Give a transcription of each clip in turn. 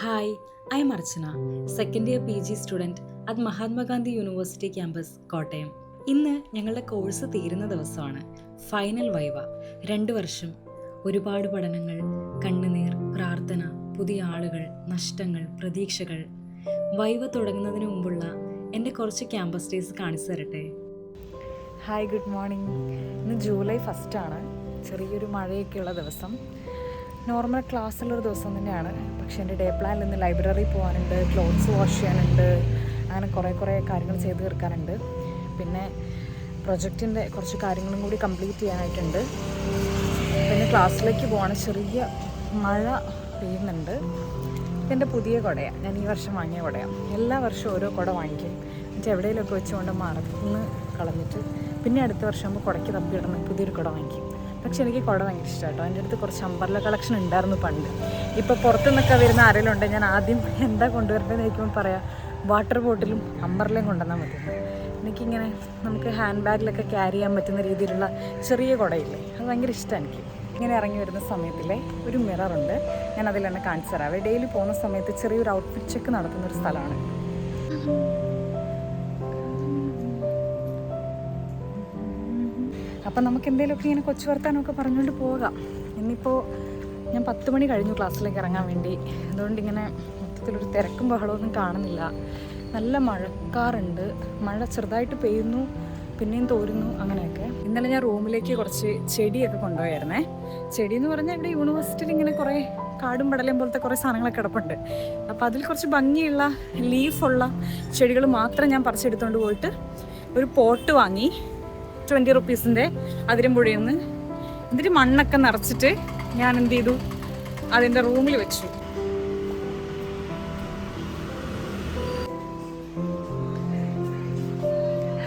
Hi, I'm Archana, second year PG student at Mahatma Gandhi university campus Kottayam. ഇന്ന് ഞങ്ങളുടെ course തീരുന്ന ദിവസമാണ്. Final viva. 2 വർഷം, ഒരുപാട് പഠനങ്ങൾ, കണ്ണുനീർ, പ്രാർത്ഥന, പുതിയ ആളുകൾ, നഷ്ടങ്ങൾ, പ്രതീക്ഷകൾ. വൈവ തുടങ്ങുന്നതിന് മുമ്പുള്ള എൻ്റെ കുറച്ച് ക്യാമ്പസ് ഡേയ്സ് കാണിച്ചു തരട്ടെ. Hi, good morning. ഇന്ന് ജൂലൈ 1 ആണ്. ചെറിയൊരു മഴയൊക്കെയുള്ള ദിവസം. നോർമൽ ക്ലാസ്സുള്ളൊരു ദിവസം തന്നെയാണ്. പക്ഷേ എൻ്റെ ഡേ പ്ലാനിൽ ഇന്ന് ലൈബ്രറി പോകാനുണ്ട്, ക്ലോത്ത്സ് വാഷ് ചെയ്യാനുണ്ട്, അങ്ങനെ കുറേ കാര്യങ്ങൾ ചെയ്ത് തീർക്കാനുണ്ട്. പിന്നെ പ്രൊജക്റ്റിൻ്റെ കുറച്ച് കാര്യങ്ങളും കൂടി കംപ്ലീറ്റ് ചെയ്യാനായിട്ടുണ്ട്. പിന്നെ ക്ലാസ്സിലേക്ക് പോകാൻ ചെറിയ മഴ പെയ്യുന്നുണ്ട്. എൻ്റെ പുതിയ കുടയാണ്, ഞാൻ ഈ വർഷം വാങ്ങിയ കുടയാണ്. എല്ലാ വർഷവും ഓരോ കുട വാങ്ങിക്കും. എന്നിട്ട് എവിടെയെങ്കിലുമൊക്കെ വെച്ചുകൊണ്ട് മറന്ന് കളഞ്ഞിട്ട് പിന്നെ അടുത്ത വർഷം ആകുമ്പോൾ കുടയ്ക്ക് തപ്പിയിടണം, പുതിയൊരു കുട വാങ്ങിക്കും. പക്ഷെ എനിക്ക് കുട ഭയങ്കര ഇഷ്ടമാണ് കേട്ടോ. എൻ്റെ അടുത്ത് കുറച്ച് അമ്പർല കളക്ഷൻ ഉണ്ടായിരുന്നു പണ്ട്. ഇപ്പോൾ പുറത്തു നിന്നൊക്കെ വരുന്ന ആരെങ്കിലും ഉണ്ട്, ഞാൻ ആദ്യം എന്താ കൊണ്ടുവരേണ്ടതെന്ന് ചോദിക്കുമ്പോൾ പറയാം വാട്ടർ ബോട്ടിലും അമ്പർലയും കൊണ്ടുവന്നാൽ മതി. എനിക്കിങ്ങനെ നമുക്ക് ഹാൻഡ് ബാഗിലൊക്കെ ക്യാരി ചെയ്യാൻ പറ്റുന്ന രീതിയിലുള്ള ചെറിയ കുടയില്ലേ, അത് ഭയങ്കര ഇഷ്ടമാണ് എനിക്ക്. ഇങ്ങനെ ഇറങ്ങി വരുന്ന സമയത്തിലെ ഒരു മിററുണ്ട്, ഞാൻ അതിൽ തന്നെ കാണിച്ചു തരാം. ഡെയിലി പോകുന്ന സമയത്ത് ചെറിയൊരു ഔട്ട്ഫിറ്റ് ചെക്ക് നടത്തുന്നൊരു സ്ഥലമാണ്. അപ്പം നമുക്ക് എന്തെങ്കിലുമൊക്കെ ഇങ്ങനെ കൊച്ചു വർത്താനമൊക്കെ പറഞ്ഞുകൊണ്ട് പോകാം. ഇന്നിപ്പോൾ ഞാൻ 10 മണി കഴിഞ്ഞു ക്ലാസ്സിലേക്ക് ഇറങ്ങാൻ വേണ്ടി. അതുകൊണ്ട് ഇങ്ങനെ മൊത്തത്തിലൊരു തിരക്കും ബഹളമൊന്നും കാണുന്നില്ല. നല്ല മഴക്കാറുണ്ട്, മഴ ചെറുതായിട്ട് പെയ്യുന്നു, പിന്നെയും തോരുന്നു, അങ്ങനെയൊക്കെ. ഇന്നലെ ഞാൻ റൂമിലേക്ക് കുറച്ച് ചെടിയൊക്കെ കൊണ്ടുപോയായിരുന്നേ. ചെടി എന്ന് പറഞ്ഞാൽ ഇവിടെ യൂണിവേഴ്സിറ്റിയിൽ ഇങ്ങനെ കുറേ കാടും പടലയും പോലത്തെ കുറേ സാധനങ്ങളൊക്കെ കിടപ്പുണ്ട്. അപ്പോൾ അതിൽ കുറച്ച് ഭംഗിയുള്ള ലീഫുള്ള ചെടികൾ മാത്രം ഞാൻ പറിച്ചെടുത്തുകൊണ്ട് പോയിട്ട് ഒരു പോട്ട് വാങ്ങി 20 റുപ്പീസിൻ്റെ അതിരമ്പുഴയിൽ നിന്ന്. എന്നിട്ട് മണ്ണൊക്കെ നിറച്ചിട്ട് ഞാൻ എന്ത് ചെയ്തു, അതിൻ്റെ റൂമിൽ വെച്ചു.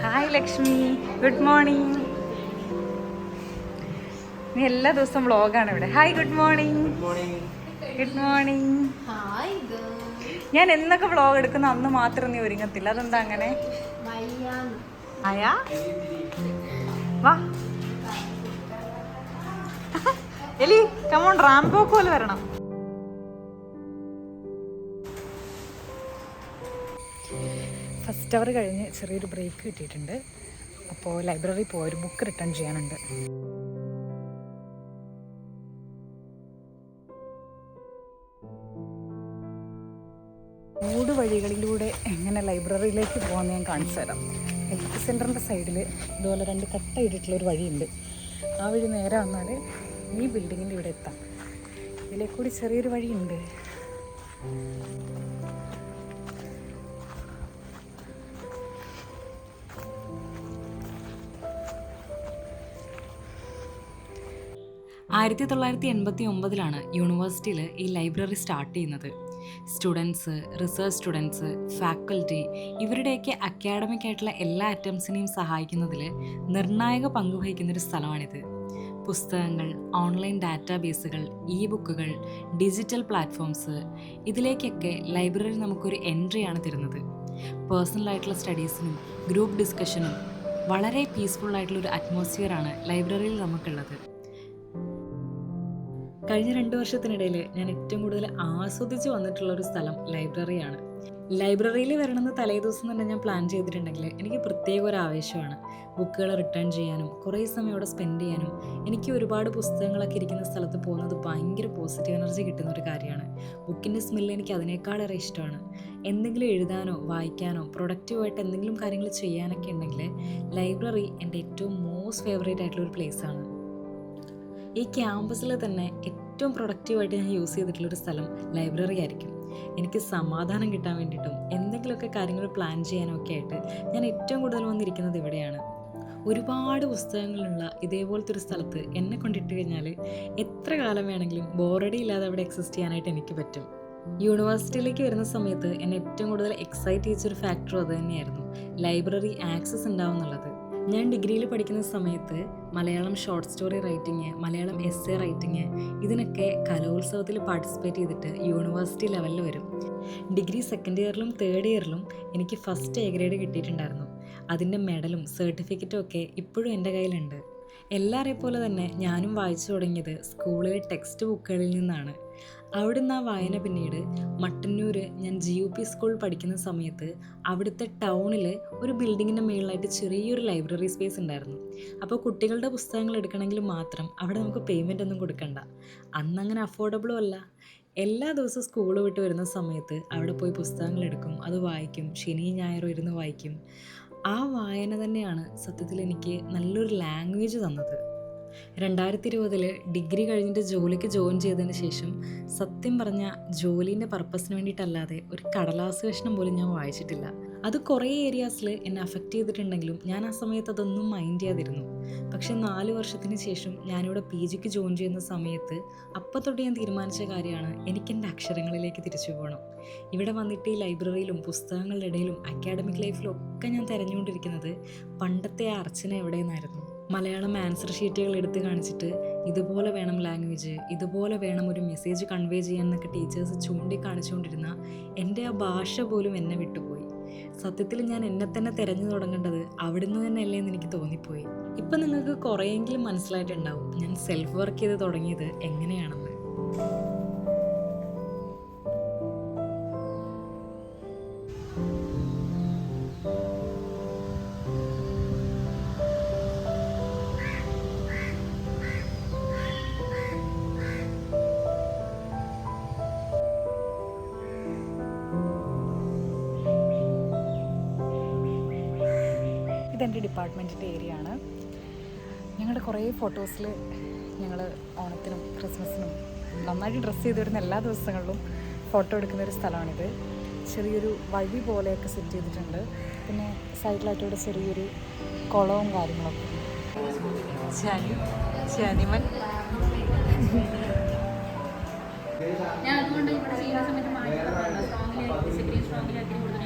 Hi Lakshmi, good morning. നീ എല്ലാ ദിവസവും വ്ളോഗാണ് ഇവിടെ. Hi, good morning. Good morning. ഞാൻ എന്നൊക്കെ വ്ളോഗ് എടുക്കുന്ന അന്ന് മാത്രം നീ ഒരുങ്ങത്തില്ല, അതെന്താ അങ്ങനെ? ആയാ വാ എലി, കമോൺ, റാംബോ പോലെ വരണം. ഫസ്റ്റ് അവർ കഴിഞ്ഞ് ചെറിയൊരു ബ്രേക്ക് കിട്ടിയിട്ടുണ്ട്. അപ്പോൾ ലൈബ്രറി പോയി ഒരു ബുക്ക് റിട്ടേൺ ചെയ്യാനുണ്ട്. മൂട് വഴികളിലൂടെ എങ്ങനെ ലൈബ്രറിയിലേക്ക് പോകാമെന്ന് ഞാൻ കാണിച്ചു തരാം. ഹെൽത്ത് സെൻറ്ററിൻ്റെ സൈഡിൽ ഇതുപോലെ 2 കട്ട ഇട്ടിട്ടുള്ളൊരു വഴിയുണ്ട്. ആ വഴി നേരെ വന്നാൽ ഈ ബിൽഡിങ്ങിൻ്റെ ഇവിടെ എത്താം. ഇതിലേക്കൂടി ചെറിയൊരു വഴിയുണ്ട്. ആയിരത്തി 1989 യൂണിവേഴ്സിറ്റിയിൽ ഈ ലൈബ്രറി സ്റ്റാർട്ട് ചെയ്യുന്നത്. സ്റ്റുഡൻസ്, റിസർച്ച് സ്റ്റുഡൻസ്, ഫാക്കൽറ്റി ഇവരുടെയൊക്കെ അക്കാഡമിക് ആയിട്ടുള്ള എല്ലാ അറ്റംപ്റ്റ്സിനെയും സഹായിക്കുന്നതിൽ നിർണായക പങ്ക് വഹിക്കുന്നൊരു സ്ഥലമാണിത്. പുസ്തകങ്ങൾ, ഓൺലൈൻ ഡാറ്റാബേസുകൾ, ഇ ബുക്കുകൾ, ഡിജിറ്റൽ പ്ലാറ്റ്ഫോംസ്, ഇതിലേക്കൊക്കെ ലൈബ്രറി നമുക്കൊരു എൻട്രിയാണ് തരുന്നത്. പേഴ്സണലായിട്ടുള്ള സ്റ്റഡീസിനും ഗ്രൂപ്പ് ഡിസ്കഷനും വളരെ പീസ്ഫുള്ളായിട്ടുള്ളൊരു അറ്റ്മോസ്ഫിയറാണ് ലൈബ്രറിയിൽ നമുക്കുള്ളത്. കഴിഞ്ഞ 2 വർഷത്തിനിടയിൽ ഞാൻ ഏറ്റവും കൂടുതൽ ആസ്വദിച്ച് വന്നിട്ടുള്ളൊരു സ്ഥലം ലൈബ്രറിയാണ്. ലൈബ്രറിയിൽ വരണമെന്ന് തലേദിവസം തന്നെ ഞാൻ പ്ലാൻ ചെയ്തിട്ടുണ്ടെങ്കിൽ എനിക്ക് പ്രത്യേക ഒരു ആവേശമാണ്. ബുക്കുകൾ റിട്ടേൺ ചെയ്യാനും കുറേ സമയം അവിടെ സ്പെൻഡ് ചെയ്യാനും. എനിക്ക് ഒരുപാട് പുസ്തകങ്ങളൊക്കെ ഇരിക്കുന്ന സ്ഥലത്ത് പോകുന്നത് ഭയങ്കര പോസിറ്റീവ് എനർജി കിട്ടുന്ന ഒരു കാര്യമാണ്. ബുക്കിൻ്റെ സ്മെല്ല് എനിക്ക് അതിനേക്കാളേറെ ഇഷ്ടമാണ്. എന്തെങ്കിലും എഴുതാനോ വായിക്കാനോ പ്രൊഡക്റ്റീവായിട്ട് എന്തെങ്കിലും കാര്യങ്ങൾ ചെയ്യാനൊക്കെ ഉണ്ടെങ്കിൽ ലൈബ്രറി എൻ്റെ ഏറ്റവും മോസ്റ്റ് ഫേവറേറ്റ് ആയിട്ടുള്ളൊരു പ്ലേസാണ്. ഈ ക്യാമ്പസിൽ തന്നെ ഏറ്റവും പ്രൊഡക്റ്റീവായിട്ട് ഞാൻ യൂസ് ചെയ്തിട്ടുള്ളൊരു സ്ഥലം ലൈബ്രറി ആയിരിക്കും. എനിക്ക് സമാധാനം കിട്ടാൻ വേണ്ടിയിട്ടും എന്തെങ്കിലുമൊക്കെ കാര്യങ്ങൾ പ്ലാൻ ചെയ്യാനും ഒക്കെ ആയിട്ട് ഞാൻ ഏറ്റവും കൂടുതൽ വന്നിരിക്കുന്നത് ഇവിടെയാണ്. ഒരുപാട് പുസ്തകങ്ങളുള്ള ഇതേപോലത്തെ ഒരു സ്ഥലത്ത് എന്നെ കൊണ്ടിട്ട് കഴിഞ്ഞാൽ എത്ര കാലം വേണമെങ്കിലും ബോറടി ഇല്ലാതെ അവിടെ എക്സിസ്റ്റ് ചെയ്യാനായിട്ട് എനിക്ക് പറ്റും. യൂണിവേഴ്സിറ്റിയിലേക്ക് വരുന്ന സമയത്ത് എന്നെ ഏറ്റവും കൂടുതൽ എക്സൈറ്റ് ചെയ്തൊരു ഫാക്ടർ അത് തന്നെയായിരുന്നു, ലൈബ്രറി ആക്സസ് ഉണ്ടാവും എന്നുള്ളത്. ഞാൻ ഡിഗ്രിയിൽ പഠിക്കുന്ന സമയത്ത് Malayalam short story writing, Malayalam essay writing ഇതിനൊക്കെ കലോത്സവത്തിൽ പാർട്ടിസിപ്പേറ്റ് ചെയ്തിട്ട് യൂണിവേഴ്സിറ്റി ലെവലിൽ വരും. ഡിഗ്രി സെക്കൻഡ് ഇയറിലും തേർഡ് ഇയറിലും എനിക്ക് ഫസ്റ്റ് എ ഗ്രേഡ് കിട്ടിയിട്ടുണ്ടായിരുന്നു. അതിൻ്റെ മെഡലും സർട്ടിഫിക്കറ്റും ഒക്കെ ഇപ്പോഴും എൻ്റെ കയ്യിലുണ്ട്. എല്ലാവരെ പോലെ തന്നെ ഞാനും വായിച്ചു തുടങ്ങിയത് സ്കൂളിലെ ടെക്സ്റ്റ് ബുക്കുകളിൽ നിന്നാണ്. അവിടുന്ന് ആ വായന പിന്നീട് മട്ടന്നൂർ കണ്ണൂർ ഞാൻ GUP സ്കൂൾ പഠിക്കുന്ന സമയത്ത് അവിടുത്തെ ടൗണിൽ ഒരു ബിൽഡിങ്ങിൻ്റെ മുകളിലായിട്ട് ചെറിയൊരു ലൈബ്രറി സ്പേസ് ഉണ്ടായിരുന്നു. അപ്പോൾ കുട്ടികളുടെ പുസ്തകങ്ങൾ എടുക്കണമെങ്കിൽ മാത്രം അവിടെ നമുക്ക് പേയ്മെൻ്റ് ഒന്നും കൊടുക്കണ്ട. അന്നങ്ങനെ അഫോർഡബിളും അല്ല. എല്ലാ ദിവസവും സ്കൂൾ വിട്ട് വരുന്ന സമയത്ത് അവിടെ പോയി പുസ്തകങ്ങൾ എടുക്കും, അത് വായിക്കും, ശനിയും ഞായറും ഇരുന്ന് വായിക്കും. ആ വായന തന്നെയാണ് സത്യത്തിൽ എനിക്ക് നല്ലൊരു ലാംഗ്വേജ് തന്നത്. 2020 ഡിഗ്രി കഴിഞ്ഞിട്ട് ജോലിക്ക് ജോയിൻ ചെയ്തതിന് ശേഷം സത്യം പറഞ്ഞാൽ ജോലീൻ്റെ പർപ്പസിന് വേണ്ടിയിട്ടല്ലാതെ ഒരു കടലാസ് കഷ്ണം പോലും ഞാൻ വായിച്ചിട്ടില്ല. അത് കുറേ ഏരിയാസിൽ എന്നെ അഫക്റ്റ് ചെയ്തിട്ടുണ്ടെങ്കിലും ഞാൻ ആ സമയത്ത് അതൊന്നും മൈൻഡ് ചെയ്യാതിരുന്നു. പക്ഷേ 4 വർഷത്തിന് ശേഷം ഞാനിവിടെ PGക്ക് ജോയിൻ ചെയ്യുന്ന സമയത്ത് അപ്പം തൊട്ട് ഞാൻ തീരുമാനിച്ച കാര്യമാണ് എനിക്കെൻ്റെ അക്ഷരങ്ങളിലേക്ക് തിരിച്ചു പോകണം. ഇവിടെ വന്നിട്ട് ഈ ലൈബ്രറിയിലും പുസ്തകങ്ങളുടെ ഇടയിലും അക്കാഡമിക് ലൈഫിലും ഒക്കെ ഞാൻ തിരഞ്ഞുകൊണ്ടിരിക്കുന്നത് പണ്ടത്തെ ആ അർച്ചന എവിടെയെന്നായിരുന്നു. മലയാളം ആൻസർ ഷീറ്റുകൾ എടുത്ത് കാണിച്ചിട്ട് ഇതുപോലെ വേണം ലാംഗ്വേജ്, ഇതുപോലെ വേണം ഒരു മെസ്സേജ് കൺവേ ചെയ്യാൻ എന്നൊക്കെ ടീച്ചേഴ്സ് ചൂണ്ടിക്കാണിച്ചുകൊണ്ടിരുന്ന എൻ്റെ ആ ഭാഷ പോലും എന്നെ വിട്ടുപോയി. സത്യത്തിൽ ഞാൻ എന്നെ തന്നെ തിരഞ്ഞു തുടങ്ങേണ്ടത് അവിടുന്ന് തന്നെ അല്ലേ എന്ന് എനിക്ക് തോന്നിപ്പോയി. ഇപ്പം നിങ്ങൾക്ക് കുറേയെങ്കിലും മനസ്സിലായിട്ടുണ്ടാവും ഞാൻ സെൽഫ് വർക്ക് ചെയ്ത് തുടങ്ങിയത് എങ്ങനെയാണെന്ന്. ഇതെൻ്റെ ഡിപ്പാർട്ട്മെൻറ്റിൻ്റെ ഏരിയ ആണ്. ഞങ്ങളുടെ കുറേ ഫോട്ടോസിൽ ഞങ്ങൾ ഓണത്തിനും ക്രിസ്മസിനും നന്നായിട്ട് ഡ്രസ്സ് ചെയ്ത് വരുന്ന എല്ലാ ദിവസങ്ങളിലും ഫോട്ടോ എടുക്കുന്നൊരു സ്ഥലമാണിത്. ചെറിയൊരു വഴി പോലെയൊക്കെ സെറ്റ് ചെയ്തിട്ടുണ്ട്. പിന്നെ സൈഡിലായിട്ട് ഇവിടെ ചെറിയൊരു കുളവും കാര്യങ്ങളൊക്കെ. ശനിമൻ ഞാൻ അതുകൊണ്ട് ഇവിടെ ചെയ്യുന്ന സമയത്ത് മാറ്റി സ്ട്രോങ്ങിലി ആക്കി കൊടുത്തു.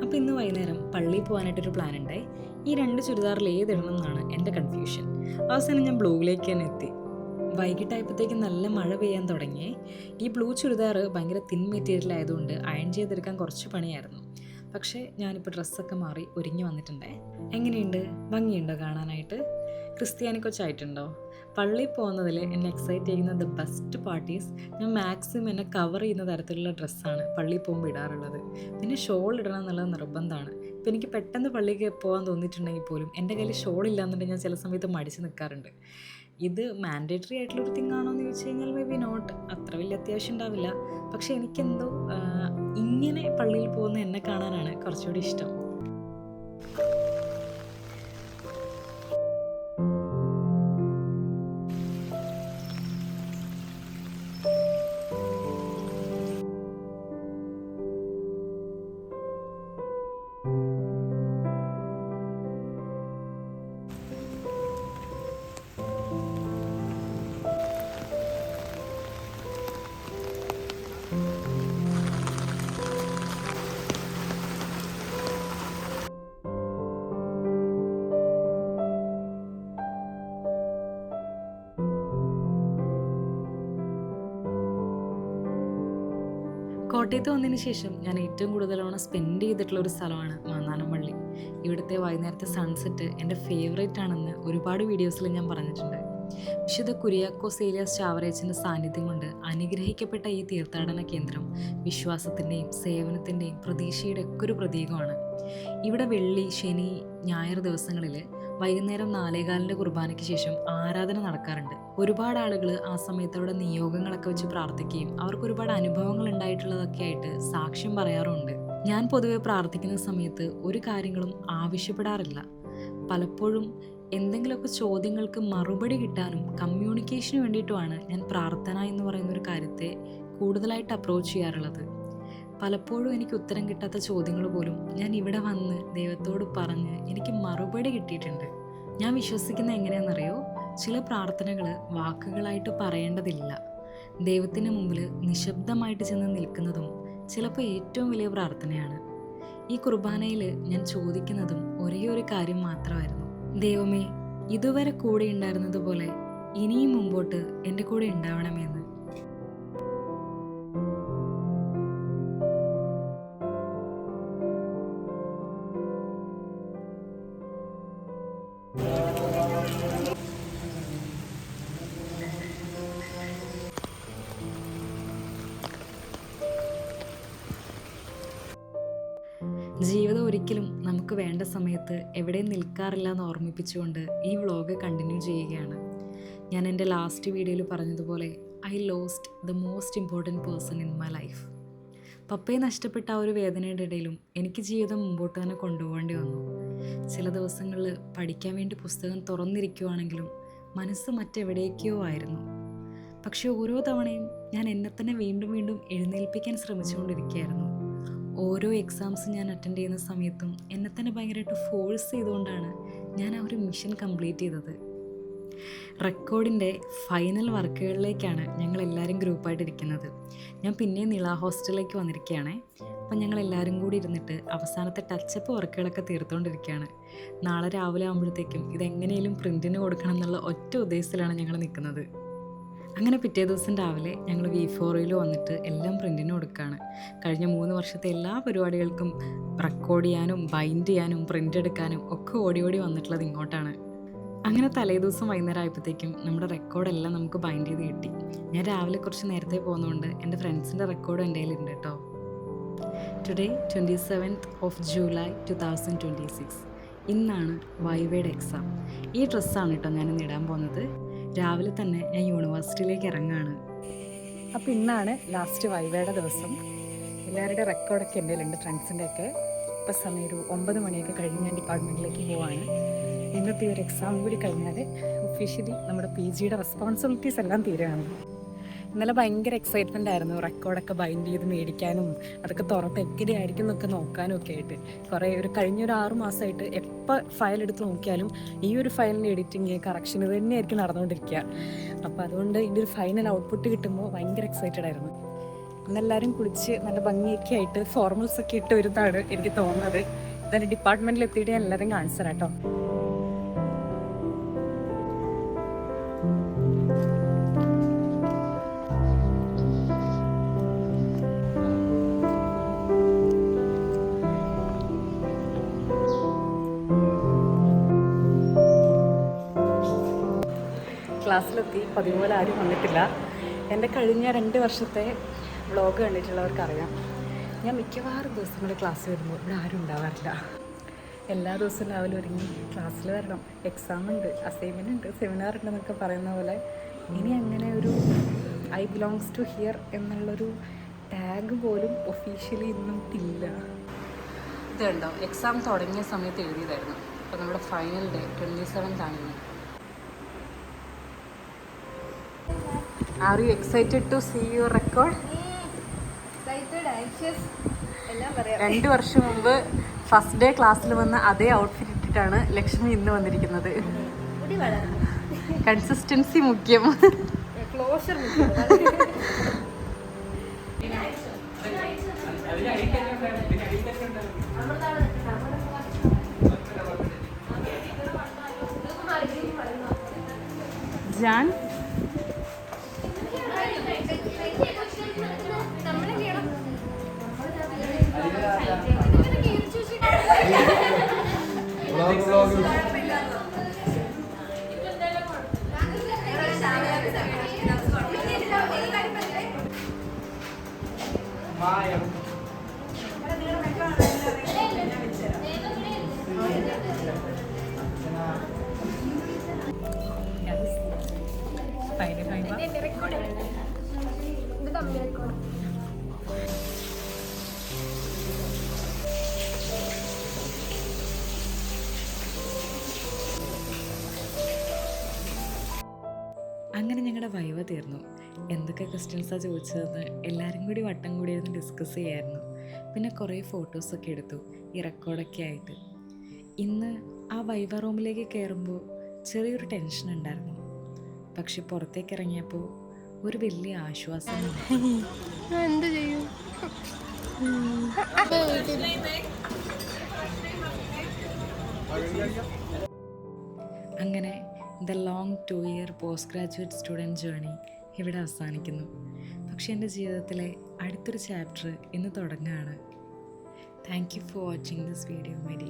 അപ്പോൾ ഇന്ന് വൈകുന്നേരം പള്ളിയിൽ പോകാനായിട്ടൊരു പ്ലാൻ ഉണ്ടായി. ഈ 2 ചുരിദാറിൽ ഏതിടണം എന്നാണ് എൻ്റെ കൺഫ്യൂഷൻ. അവസാനം ഞാൻ ബ്ലൂവിലേക്ക് തന്നെ എത്തി. വൈകിട്ടായപ്പോഴത്തേക്ക് നല്ല മഴ പെയ്യാൻ തുടങ്ങി. ഈ ബ്ലൂ ചുരിദാർ ഭയങ്കര തിൻ മെറ്റീരിയൽ ആയതുകൊണ്ട് അയൺ ചെയ്തെടുക്കാൻ കുറച്ച് പണിയായിരുന്നു. പക്ഷേ ഞാനിപ്പോൾ ഡ്രസ്സൊക്കെ മാറി ഒരുങ്ങി വന്നിട്ടുണ്ടേ. എങ്ങനെയുണ്ട്? ഭംഗിയുണ്ടോ കാണാനായിട്ട്? ക്രിസ്ത്യാനി കൊച്ചായിട്ടുണ്ടോ? പള്ളിയിൽ പോകുന്നതിൽ എന്നെ എക്സൈറ്റ് ചെയ്യുന്ന ദ ബെസ്റ്റ് പാർട്ടീസ് ഞാൻ മാക്സിമം എന്നെ കവർ ചെയ്യുന്ന തരത്തിലുള്ള ഡ്രസ്സാണ് പള്ളിയിൽ പോകുമ്പോൾ ഇടാറുള്ളത്. പിന്നെ ഷോൾ ഇടണം എന്നുള്ളത് നിർബന്ധമാണ്. ഇപ്പോൾ എനിക്ക് പെട്ടെന്ന് പള്ളിക്ക് പോകാൻ തോന്നിയിട്ടുണ്ടെങ്കിൽ പോലും എൻ്റെ കയ്യിൽ ഷോൾ ഇല്ലാന്നുണ്ടെങ്കിൽ ഞാൻ ചില സമയത്ത് മടിച്ച് നിൽക്കാറുണ്ട്. ഇത് മാൻഡേറ്ററി ആയിട്ടുള്ളൊരു തിങ് ആണോ എന്ന് ചോദിച്ചു കഴിഞ്ഞാൽ മേ ബി നോട്ട്, അത്ര വലിയ അത്യാവശ്യം ഉണ്ടാവില്ല. പക്ഷേ എനിക്കെന്തോ ഇങ്ങനെ പള്ളിയിൽ പോകുന്ന എന്നെ കാണാനാണ് കുറച്ചുകൂടി ഇഷ്ടം. കോട്ടയത്ത് വന്നതിന് ശേഷം ഞാൻ ഏറ്റവും കൂടുതൽ സ്പെൻഡ് ചെയ്തിട്ടുള്ള ഒരു സ്ഥലമാണ് മാന്നാനംപള്ളി. ഇവിടുത്തെ വൈകുന്നേരത്തെ സൺസെറ്റ് എൻ്റെ ഫേവറേറ്റ് ആണെന്ന് ഒരുപാട് വീഡിയോസിൽ ഞാൻ പറഞ്ഞിട്ടുണ്ട്. വിശുദ്ധ കുര്യാക്കോസ് ഏലിയാസ് ചാവറേച്ചിൻ്റെ സാന്നിധ്യം കൊണ്ട് അനുഗ്രഹിക്കപ്പെട്ട ഈ തീർത്ഥാടന കേന്ദ്രം വിശ്വാസത്തിൻ്റെയും സേവനത്തിൻ്റെയും പ്രതീക്ഷയുടെ ഒക്കെ ഒരു പ്രതീകമാണ്. ഇവിടെ വെള്ളി, ശനി, ഞായർ ദിവസങ്ങളിൽ വൈകുന്നേരം 4:15 കുർബാനയ്ക്ക് ശേഷം ആരാധന നടക്കാറുണ്ട്. ഒരുപാട് ആളുകൾ ആ സമയത്ത് അവിടെ നിയോഗങ്ങളൊക്കെ വെച്ച് പ്രാർത്ഥിക്കുകയും അവർക്ക് ഒരുപാട് അനുഭവങ്ങൾ ഉണ്ടായിട്ടുള്ളതൊക്കെ ആയിട്ട് സാക്ഷ്യം പറയാറുമുണ്ട്. ഞാൻ പൊതുവെ പ്രാർത്ഥിക്കുന്ന സമയത്ത് ഒരു കാര്യങ്ങളും ആവശ്യപ്പെടാറില്ല. പലപ്പോഴും എന്തെങ്കിലുമൊക്കെ ചോദ്യങ്ങൾക്ക് മറുപടി കിട്ടാനും കമ്മ്യൂണിക്കേഷന് വേണ്ടിയിട്ടുമാണ് ഞാൻ പ്രാർത്ഥന എന്ന് പറയുന്നൊരു കാര്യത്തെ കൂടുതലായിട്ട് അപ്രോച്ച് ചെയ്യാറുള്ളത്. പലപ്പോഴും എനിക്ക് ഉത്തരം കിട്ടാത്ത ചോദ്യങ്ങൾ പോലും ഞാൻ ഇവിടെ വന്ന് ദൈവത്തോട് പറഞ്ഞ് എനിക്ക് മറുപടി കിട്ടിയിട്ടുണ്ട്. ഞാൻ വിശ്വസിക്കുന്നത് എങ്ങനെയാണെന്നറിയോ? ചില പ്രാർത്ഥനകൾ വാക്കുകളായിട്ട് പറയേണ്ടതില്ല. ദൈവത്തിന് മുമ്പിൽ നിശബ്ദമായിട്ട് ചെന്ന് നിൽക്കുന്നതും ചിലപ്പോൾ ഏറ്റവും വലിയ പ്രാർത്ഥനയാണ്. ഈ കുർബാനയിൽ ഞാൻ ചോദിക്കുന്നതും ഒരേ ഒരു കാര്യം മാത്രമായിരുന്നു: ദൈവമേ, ഇതുവരെ കൂടെ ഉണ്ടായിരുന്നതുപോലെ ഇനിയും മുമ്പോട്ട് എൻ്റെ കൂടെ ഉണ്ടാവണമെന്ന്. ജീവിതം ഒരിക്കലും നമുക്ക് വേണ്ട സമയത്ത് എവിടെയും നിൽക്കാറില്ല എന്ന് ഓർമ്മിപ്പിച്ചുകൊണ്ട് ഈ വ്ളോഗ് കണ്ടിന്യൂ ചെയ്യുകയാണ്. ഞാൻ എൻ്റെ ലാസ്റ്റ് വീഡിയോയിൽ പറഞ്ഞതുപോലെ I lost the most important person in my life. പപ്പയെ നഷ്ടപ്പെട്ട ആ ഒരു വേദനയുടെ ഇടയിലും എനിക്ക് ജീവിതം മുമ്പോട്ട് തന്നെ കൊണ്ടുപോകേണ്ടി വന്നു. ചില ദിവസങ്ങളിൽ പഠിക്കാൻ വേണ്ടി പുസ്തകം തുറന്നിരിക്കുവാണെങ്കിലും മനസ്സ് മറ്റെവിടേക്കോ ആയിരുന്നു. പക്ഷെ ഓരോ തവണയും ഞാൻ എന്നെ തന്നെ വീണ്ടും വീണ്ടും എഴുന്നേൽപ്പിക്കാൻ ശ്രമിച്ചുകൊണ്ടിരിക്കുകയായിരുന്നു. ഓരോ എക്സാംസ് ഞാൻ അറ്റൻഡ് ചെയ്യുന്ന സമയത്തും എന്നെ തന്നെ ഭയങ്കരമായിട്ട് ഫോഴ്സ് ചെയ്തുകൊണ്ടാണ് ഞാൻ ആ ഒരു മിഷൻ കംപ്ലീറ്റ് ചെയ്തത്. റെക്കോർഡിൻ്റെ ഫൈനൽ വർക്കുകളിലേക്കാണ് ഞങ്ങളെല്ലാവരും ഗ്രൂപ്പായിട്ടിരിക്കുന്നത്. ഞാൻ പിന്നെയും നിള ഹോസ്റ്റലിലേക്ക് വന്നിരിക്കുകയാണേ. അപ്പം ഞങ്ങളെല്ലാവരും കൂടി ഇരുന്നിട്ട് അവസാനത്തെ ടച്ചപ്പ് വർക്കുകളൊക്കെ തീർത്തുകൊണ്ടിരിക്കുകയാണ്. നാളെ രാവിലെ ആകുമ്പോഴത്തേക്കും ഇതെങ്ങനെയും പ്രിൻറ്റിന് കൊടുക്കണം എന്നുള്ള ഒറ്റ ഉദ്ദേശത്തിലാണ് ഞങ്ങൾ നിൽക്കുന്നത്. അങ്ങനെ പിറ്റേ ദിവസം രാവിലെ ഞങ്ങൾ V4യിൽ വന്നിട്ട് എല്ലാം പ്രിൻറ്റിന് കൊടുക്കുകയാണ്. കഴിഞ്ഞ 3 വർഷത്തെ എല്ലാ പരിപാടികൾക്കും റെക്കോർഡ് ചെയ്യാനും ബൈൻഡ് ചെയ്യാനും പ്രിൻ്റ് എടുക്കാനും ഒക്കെ ഓടി ഓടി വന്നിട്ടുള്ളത് ഇങ്ങോട്ടാണ്. അങ്ങനെ തലേദിവസം വൈകുന്നേരം ആയപ്പോഴത്തേക്കും നമ്മുടെ റെക്കോർഡെല്ലാം നമുക്ക് ബൈൻഡ് ചെയ്ത് കിട്ടി. ഞാൻ രാവിലെ കുറച്ച് നേരത്തെ പോകുന്നതുകൊണ്ട് എൻ്റെ ഫ്രണ്ട്സിൻ്റെ റെക്കോർഡ് എൻ്റെ കയ്യിലുണ്ട് കേട്ടോ. Today 27th of July 2026. ഇന്നാണ് വൈവയുടെ എക്സാം. ഈ ഡ്രസ്സാണ് കേട്ടോ ഞാനിന്ന് ഇടാൻ പോകുന്നത്. രാവിലെ തന്നെ ഞാൻ യൂണിവേഴ്സിറ്റിയിലേക്ക് ഇറങ്ങുകയാണ്. അപ്പോൾ ഇന്നാണ് ലാസ്റ്റ് വൈവയുടെ ദിവസം. എല്ലാവരുടെ റെക്കോർഡൊക്കെ എൻ്റെ കയ്യിലുണ്ട്, ഫ്രണ്ട്സിൻ്റെയൊക്കെ. ഇപ്പോൾ സമയം ഒരു 9 മണിയൊക്കെ കഴിഞ്ഞ് ഞാൻ ഡിപ്പാർട്ട്മെൻറ്റിലേക്ക് പോവാണ്. ഇന്നത്തെ ഒരു എക്സാം കൂടി കഴിഞ്ഞാൽ ഒഫീഷ്യലി നമ്മുടെ PGയുടെ റെസ്പോൺസിബിലിറ്റീസ് എല്ലാം തീരുകയാണ്. ഇന്നലെ ഭയങ്കര എക്സൈറ്റ്മെൻ്റ് ആയിരുന്നു റെക്കോർഡൊക്കെ ബൈൻഡ് ചെയ്ത് മേടിക്കാനും അതൊക്കെ തുറന്ന് എങ്ങനെയായിരിക്കും എന്നൊക്കെ നോക്കാനും ഒക്കെ ആയിട്ട്. കഴിഞ്ഞൊരു 6 മാസമായിട്ട് എപ്പോൾ ഫയൽ എടുത്ത് നോക്കിയാലും ഈ ഒരു ഫയലിൻ്റെ എഡിറ്റിങ് കറക്ഷൻ ഇത് തന്നെയായിരിക്കും നടന്നുകൊണ്ടിരിക്കുക. അപ്പോൾ അതുകൊണ്ട് ഇതിൻ്റെ ഒരു ഫൈനൽ ഔട്ട്പുട്ട് കിട്ടുമ്പോൾ ഭയങ്കര എക്സൈറ്റഡ് ആയിരുന്നു. ഇന്നെല്ലാവരും കുളിച്ച് നല്ല ഭംഗിയൊക്കെ ആയിട്ട് ഫോർമൽസൊക്കെ ഇട്ട് വരുന്നതാണ് എനിക്ക് തോന്നുന്നത്. ഇതായാലും ഡിപ്പാർട്ട്മെൻറ്റിൽ എത്തിയിട്ട് ഞാൻ എല്ലാവരും കാണിച്ചു തരാം കേട്ടോ. ക്ലാസ്സിലെത്തി. പതിപോലെ ആരും വന്നിട്ടില്ല. എൻ്റെ കഴിഞ്ഞ 2 വർഷത്തെ വ്ളോഗ് കണ്ടിട്ടുള്ളവർക്കറിയാം, ഞാൻ മിക്കവാറും ദിവസങ്ങളിൽ ക്ലാസ് വരുമ്പോൾ ഇവിടെ ആരും ഉണ്ടാവാറില്ല. എല്ലാ ദിവസവും രാവിലെ ഒരുങ്ങി ക്ലാസ്സിൽ വരണം. എക്സാം ഉണ്ട്, അസൈൻമെൻ്റ് ഉണ്ട്, സെമിനാർ ഉണ്ടെന്നൊക്കെ പറയുന്ന പോലെ ഇനി അങ്ങനെ ഒരു ഐ ബിലോങ്സ് ടു ഹിയർ എന്നുള്ളൊരു ടാഗ് പോലും ഒഫീഷ്യലി ഇന്നും ഇല്ല. ഇത് കണ്ടോ, എക്സാം തുടങ്ങിയ സമയത്ത് എഴുതിയതായിരുന്നു. അപ്പോൾ നമ്മുടെ ഫൈനൽ ഡേ 27th ആണ്. Are you excited to see your record? Excited, anxious, എല്ലാം പറയാം. 2 വർഷം മുമ്പ് ഫസ്റ്റ് ഡേ ക്ലാസ്സിൽ വന്ന അതേ ഔട്ട്ഫിറ്റ് ഇട്ടിട്ടാണ് ലക്ഷ്മി ഇന്ന് വന്നിരിക്കുന്നത്. കൺസിസ്റ്റൻസി മുഖ്യം. ക്ലോഷർ ജാൻ അങ്ങനെ ഞങ്ങളുടെ വൈവ തീർന്നു. എന്തൊക്കെ ക്വസ്റ്റ്യൻസാണ് ചോദിച്ചതെന്ന് എല്ലാവരും കൂടി വട്ടം കൂടിയിരുന്ന് ഡിസ്കസ് ചെയ്യായിരുന്നു. പിന്നെ കുറേ ഫോട്ടോസൊക്കെ എടുത്തു ഈ റെക്കോർഡൊക്കെ ആയിട്ട്. ഇന്ന് ആ വൈവ റൂമിലേക്ക് കയറുമ്പോൾ ചെറിയൊരു ടെൻഷൻ ഉണ്ടായിരുന്നു. പക്ഷെ പുറത്തേക്ക് ഇറങ്ങിയപ്പോൾ ഒരു വലിയ ആശ്വാസം. എന്ത് ചെയ്യും? അങ്ങനെ the long 2-year post graduate student journey ഇവിടെ അവസാനിക്കുന്നു. പക്ഷേ എൻ്റെ ജീവിതത്തിലെ അടുത്തൊരു ചാപ്റ്റർ ഇന്ന് തുടങ്ങുകയാണ്. Thank you for watching this video my dear.